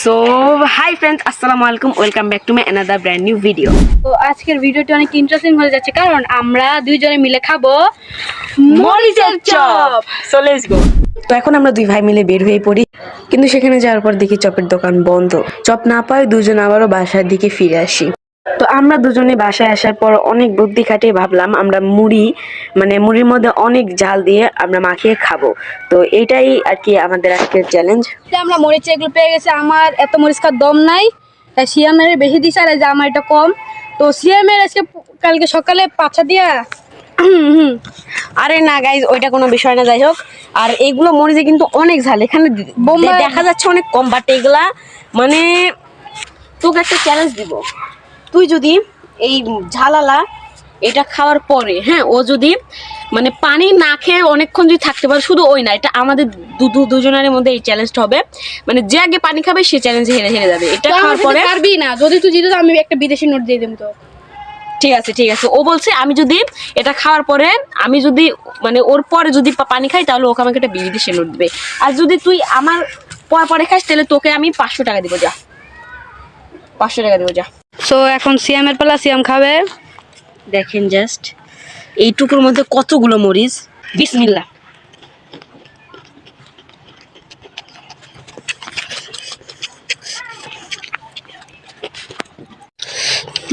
So hi friends, আসসালামু আলাইকুম, welcome back to my another brand new video. তো আজকের ভিডিওটি অনেক ইন্টারেস্টিং হয়ে যাচ্ছে কারণ আমরা দুইজনে মিলে খাবো মরিচের চপ। So let's go. তো এখন আমরা দুই ভাই মিলে বের হয়ে পড়ি, কিন্তু সেখানে যাওয়ার পর দেখি চপের দোকান বন্ধ। চপ না পাই দুজন আবারও বাসার দিকে ফিরে আসি। তো আমরা দুজনে বাসায় আসার পর অনেক বুদ্ধি খাটিয়ে ভাবলাম আমরা মুড়ির মধ্যে অনেক ঝাল দিয়ে আমরা মাখিয়ে খাবো। তো এইটাই আর কি আমাদের আজকের চ্যালেঞ্জ। আমরা মরিচ এগুলো পেয়ে গেছে, আমার এত মরিচ খাওয়ার দম নাই, তাই সিয়ামের বেশি দিছে আর এই যে আমার এটা কম। তো সিয়ামের আজকে কালকে সকালে পাছা দিয়া আরে না গাইজ, ওইটা কোনো বিষয় না, যাই হোক। আর এইগুলো মরিচে কিন্তু অনেক ঝাল, এখানে দেখা যাচ্ছে অনেক কম, বাট এগুলা মানে তোকে একটা চ্যালেঞ্জ দিব। তুই যদি এই ঝালালা এটা খাওয়ার পরে, হ্যাঁ, ও যদি মানে পানি না খেয়ে অনেকক্ষণ যদি থাকতে পারে, শুধু ওই না, এটা আমাদের দুজনের মধ্যে এই চ্যালেঞ্জটা হবে। মানে যে আগে পানি খাবে সে চ্যালেঞ্জে হেরে যাবে। এটা খাওয়ার পরে পারবি না, যদি তুই জিতে আমি একটা বিদেশি নোট দিয়ে দেবো। তো ঠিক আছে, ও বলছে আমি যদি এটা খাওয়ার পরে আমি যদি মানে ওর পরে যদি পানি খাই তাহলে ওকে আমাকে একটা বিদেশি নোট দিবে। আর যদি তুই আমার পরে খাস তাহলে তোকে আমি 500 টাকা দিব। যা, 500 টাকা দিব, যা। সো এখন সিয়ামের পালা, সিয়াম খাবে। দেখেন জাস্ট এইটুকুর মধ্যে কতগুলো মরিচ। বিসমিল্লাহ।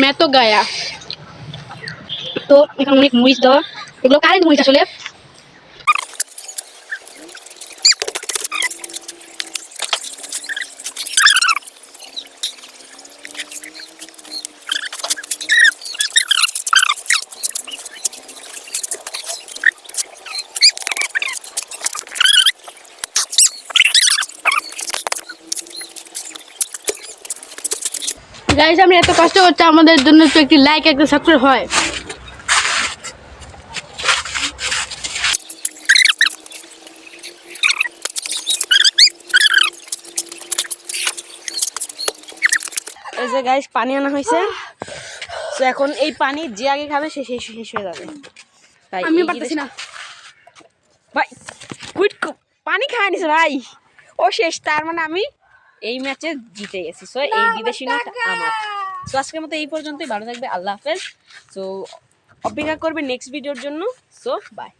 मैं तो गया। তো এখানে অনেক মরিচ দেওয়া, এগুলো কারেন্ট মরিচ আসলে। গাইস, আমরা এত কষ্ট করছি, আমাদের জন্য তো একটি লাইক, একটা সাবস্ক্রাইব হয়। এই যে গাইস পানি আনা হয়েছে। তো এখন এই পানি যে আগে খাবে সে শেষ হয়ে যাবে। তাই আমি পারতেছি না ভাই, কুইট পানি খায় নিছে ভাই, ও শেষ। তার মানে আমি এই ম্যাচে জিতে গেছি। সো এই বিদেশি নোট আমার। সো আজকের মতো এই পর্যন্তই। ভালো থাকবে, আল্লাহ হাফেজ। সো অপেক্ষা করবে নেক্সট ভিডিওর জন্য। So by.